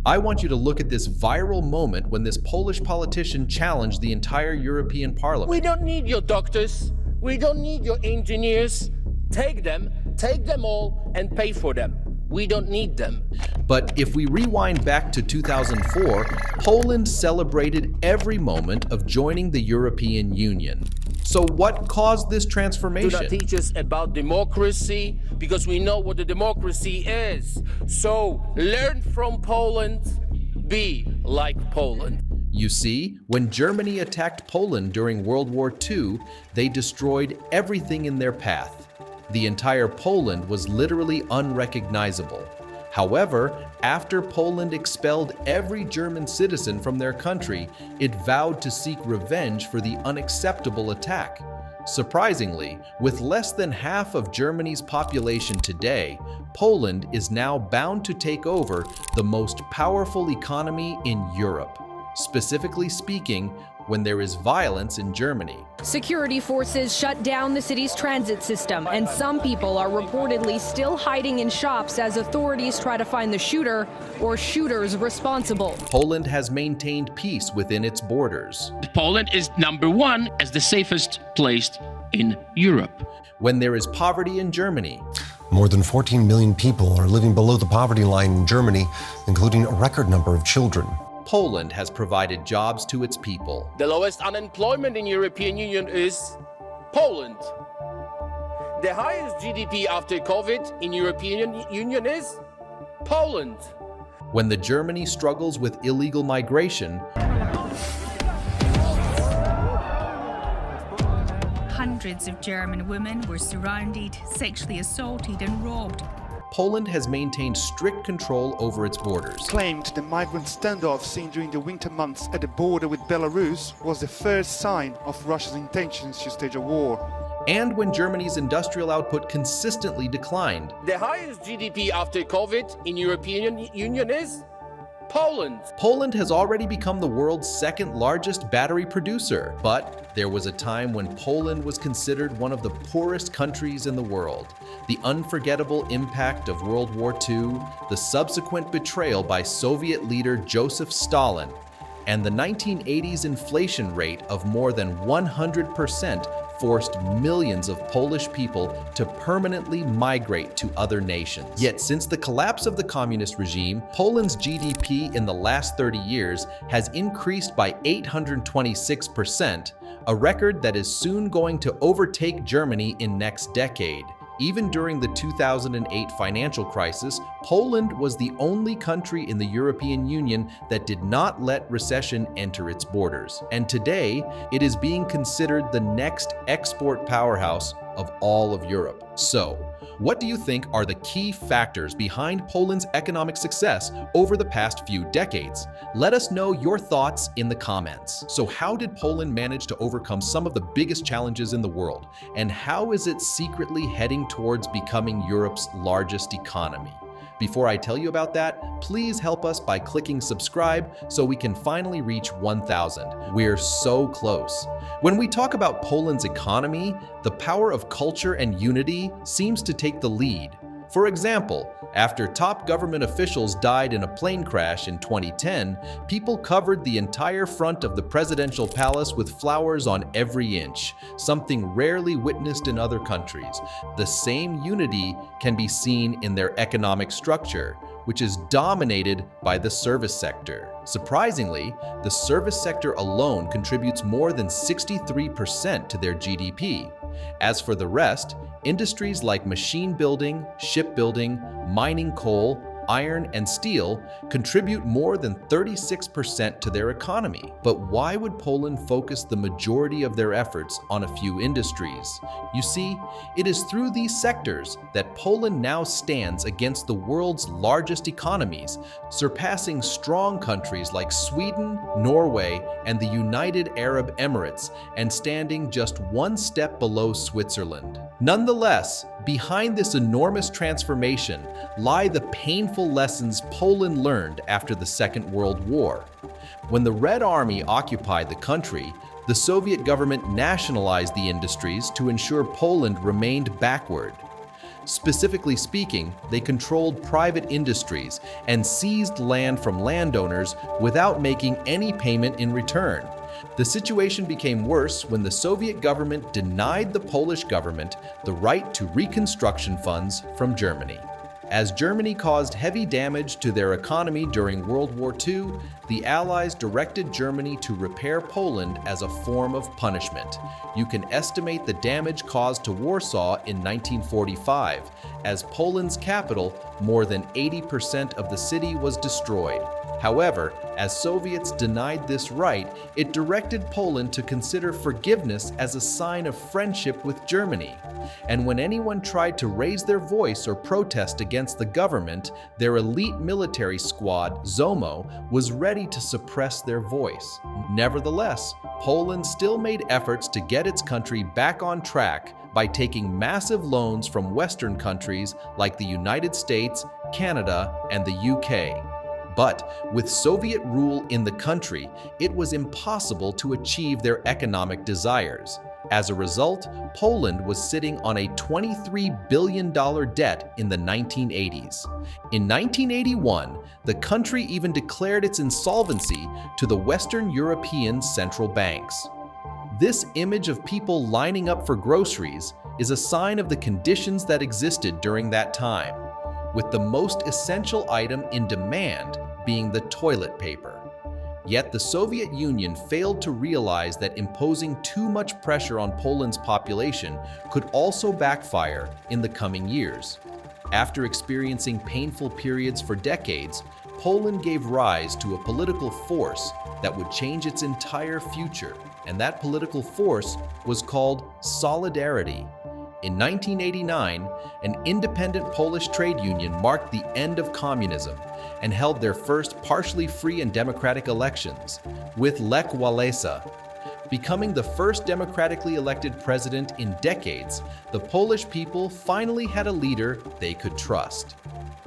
I want you to look at this viral moment when this Polish politician challenged the entire European Parliament. We don't need your doctors. We don't need your engineers. Take them all, and pay for them. We don't need them. But if we rewind back to 2004, Poland celebrated every moment of joining the European Union. So what caused this transformation? Do not teach us about democracy, because we know what the democracy is. So learn from Poland, be like Poland. You see, when Germany attacked Poland during World War II, they destroyed everything in their path. The entire Poland was literally unrecognizable. However, after Poland expelled every German citizen from their country, it vowed to seek revenge for the unacceptable attack. Surprisingly, with less than half of Germany's population today, Poland is now bound to take over the most powerful economy in Europe. Specifically speaking, when there is violence in Germany. Security forces shut down the city's transit system, and some people are reportedly still hiding in shops as authorities try to find the shooter or shooters responsible. Poland has maintained peace within its borders. Poland is number one as the safest place in Europe. When there is poverty in Germany. More than 14 million people are living below the poverty line in Germany, including a record number of children. Poland has provided jobs to its people. The lowest unemployment in European Union is Poland. The highest GDP after COVID in European Union is Poland. When the Germany struggles with illegal migration, hundreds of German women were surrounded, sexually assaulted and robbed. Poland has maintained strict control over its borders. Claimed the migrant standoff seen during the winter months at the border with Belarus was the first sign of Russia's intentions to stage a war. And when Germany's industrial output consistently declined. The highest GDP after COVID in European Union is Poland. Poland has already become the world's second largest battery producer, but there was a time when Poland was considered one of the poorest countries in the world. The unforgettable impact of World War II, the subsequent betrayal by Soviet leader Joseph Stalin, and the 1980s inflation rate of more than 100% forced millions of Polish people to permanently migrate to other nations. Yet since the collapse of the communist regime, Poland's GDP in the last 30 years has increased by 826%, a record that is soon going to overtake Germany in next decade. Even during the 2008 financial crisis, Poland was the only country in the European Union that did not let recession enter its borders. And today, it is being considered the next export powerhouse of all of Europe. So, what do you think are the key factors behind Poland's economic success over the past few decades? Let us know your thoughts in the comments. So how did Poland manage to overcome some of the biggest challenges in the world? And how is it secretly heading towards becoming Europe's largest economy? Before I tell you about that, please help us by clicking subscribe so we can finally reach 1,000. We're so close. When we talk about Poland's economy, the power of culture and unity seems to take the lead. For example, after top government officials died in a plane crash in 2010, people covered the entire front of the presidential palace with flowers on every inch, something rarely witnessed in other countries. The same unity can be seen in their economic structure, which is dominated by the service sector. Surprisingly, the service sector alone contributes more than 63% to their GDP. As for the rest, industries like machine building, shipbuilding, mining coal, iron, and steel contribute more than 36% to their economy. But why would Poland focus the majority of their efforts on a few industries? You see, it is through these sectors that Poland now stands against the world's largest economies, surpassing strong countries like Sweden, Norway, and the United Arab Emirates, and standing just one step below Switzerland. Nonetheless, behind this enormous transformation lie the painful lessons Poland learned after the Second World War. When the Red Army occupied the country, the Soviet government nationalized the industries to ensure Poland remained backward. Specifically speaking, they controlled private industries and seized land from landowners without making any payment in return. The situation became worse when the Soviet government denied the Polish government the right to reconstruction funds from Germany. As Germany caused heavy damage to their economy during World War II, the Allies directed Germany to repair Poland as a form of punishment. You can estimate the damage caused to Warsaw in 1945. As Poland's capital, more than 80% of the city was destroyed. However, as Soviets denied this right, it directed Poland to consider forgiveness as a sign of friendship with Germany. And when anyone tried to raise their voice or protest against the government, their elite military squad, ZOMO, was ready to suppress their voice. Nevertheless, Poland still made efforts to get its country back on track by taking massive loans from Western countries like the United States, Canada, and the UK. But with Soviet rule in the country, it was impossible to achieve their economic desires. As a result, Poland was sitting on a $23 billion debt in the 1980s. In 1981, the country even declared its insolvency to the Western European central banks. This image of people lining up for groceries is a sign of the conditions that existed during that time, with the most essential item in demand being the toilet paper. Yet the Soviet Union failed to realize that imposing too much pressure on Poland's population could also backfire in the coming years. After experiencing painful periods for decades, Poland gave rise to a political force that would change its entire future, and that political force was called Solidarity. In 1989, an independent Polish trade union marked the end of communism and held their first partially free and democratic elections, with Lech Walesa. Becoming the first democratically elected president in decades, the Polish people finally had a leader they could trust.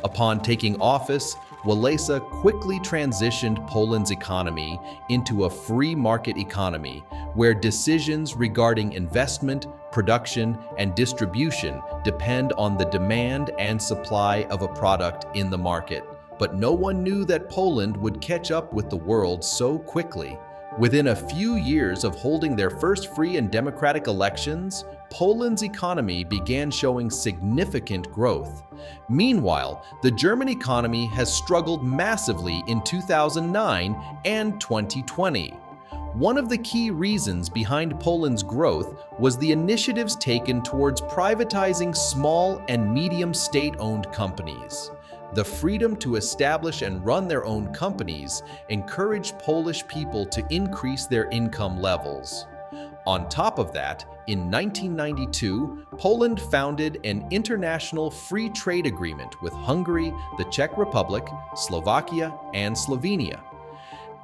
Upon taking office, Walesa quickly transitioned Poland's economy into a free market economy, where decisions regarding investment, production, and distribution depend on the demand and supply of a product in the market. But no one knew that Poland would catch up with the world so quickly. Within a few years of holding their first free and democratic elections, Poland's economy began showing significant growth. Meanwhile, the German economy has struggled massively in 2009 and 2020. One of the key reasons behind Poland's growth was the initiatives taken towards privatizing small and medium state-owned companies. The freedom to establish and run their own companies encouraged Polish people to increase their income levels. On top of that, in 1992, Poland founded an international free trade agreement with Hungary, the Czech Republic, Slovakia, and Slovenia.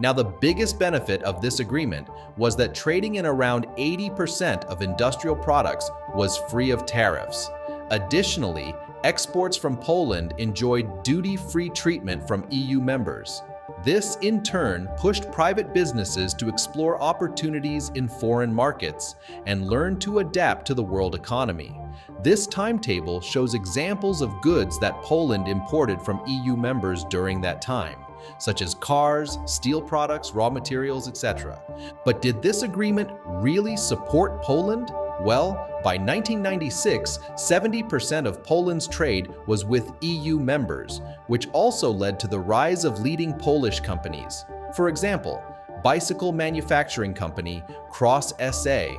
Now, the biggest benefit of this agreement was that trading in around 80% of industrial products was free of tariffs. Additionally, exports from Poland enjoyed duty-free treatment from EU members. This, in turn, pushed private businesses to explore opportunities in foreign markets and learn to adapt to the world economy. This timetable shows examples of goods that Poland imported from EU members during that time, such as cars, steel products, raw materials, etc. But did this agreement really support Poland? Well, by 1996, 70% of Poland's trade was with EU members, which also led to the rise of leading Polish companies. For example, bicycle manufacturing company Cross SA,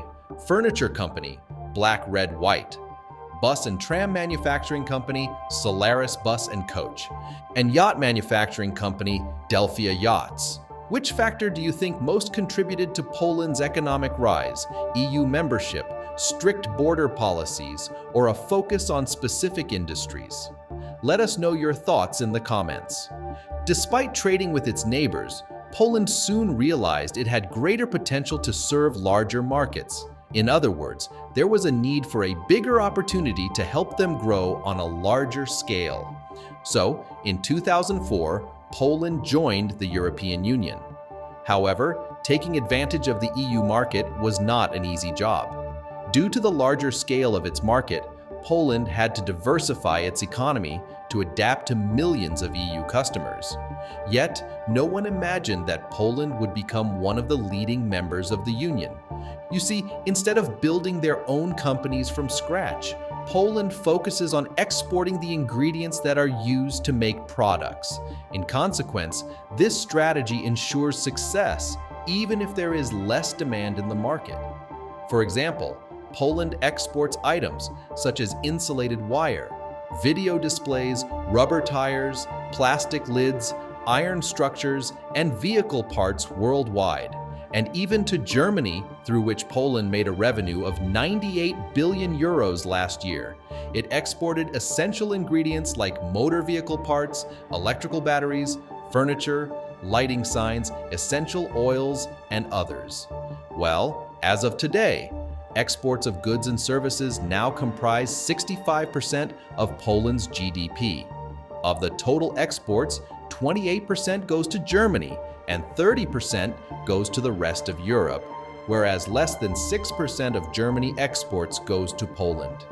furniture company Black Red White, bus and tram manufacturing company Solaris Bus and Coach, and yacht manufacturing company Delphia Yachts. Which factor do you think most contributed to Poland's economic rise? EU membership, strict border policies, or a focus on specific industries? Let us know your thoughts in the comments. Despite trading with its neighbors, Poland soon realized it had greater potential to serve larger markets. In other words, there was a need for a bigger opportunity to help them grow on a larger scale. So, in 2004, Poland joined the European Union. However, taking advantage of the EU market was not an easy job. Due to the larger scale of its market, Poland had to diversify its economy to adapt to millions of EU customers. Yet, no one imagined that Poland would become one of the leading members of the Union. You see, instead of building their own companies from scratch, Poland focuses on exporting the ingredients that are used to make products. In consequence, this strategy ensures success even if there is less demand in the market. For example, Poland exports items such as insulated wire, video displays, rubber tires, plastic lids, iron structures, and vehicle parts worldwide, and even to Germany, through which Poland made a revenue of 98 billion euros last year. It exported essential ingredients like motor vehicle parts, electrical batteries, furniture, lighting signs, essential oils, and others. Well, as of today, exports of goods and services now comprise 65% of Poland's GDP. Of the total exports, 28% goes to Germany and 30% goes to the rest of Europe, whereas less than 6% of Germany exports goes to Poland.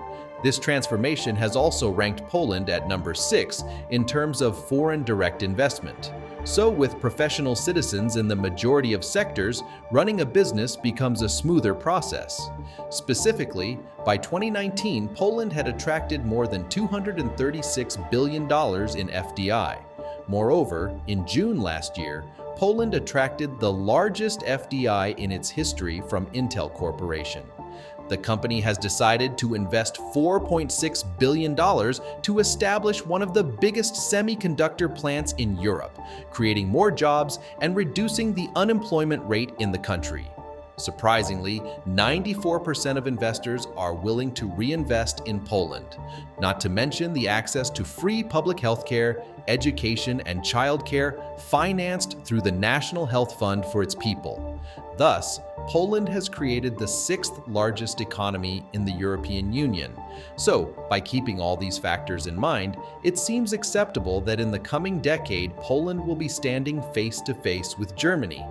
This transformation has also ranked Poland at number 6 in terms of foreign direct investment. So with professional citizens in the majority of sectors, running a business becomes a smoother process. Specifically, by 2019, Poland had attracted more than $236 billion in FDI. Moreover, in June last year, Poland attracted the largest FDI in its history from Intel Corporation. The company has decided to invest $4.6 billion to establish one of the biggest semiconductor plants in Europe, creating more jobs and reducing the unemployment rate in the country. Surprisingly, 94% of investors are willing to reinvest in Poland, not to mention the access to free public health care, education, and childcare financed through the National Health Fund for its people. Thus, Poland has created the 6th largest economy in the European Union. So, by keeping all these factors in mind, it seems acceptable that in the coming decade, Poland will be standing face to face with Germany.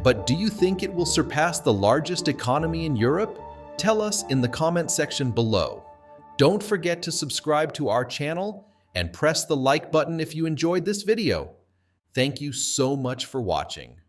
But do you think it will surpass the largest economy in Europe? Tell us in the comment section below. Don't forget to subscribe to our channel and press the like button if you enjoyed this video. Thank you so much for watching.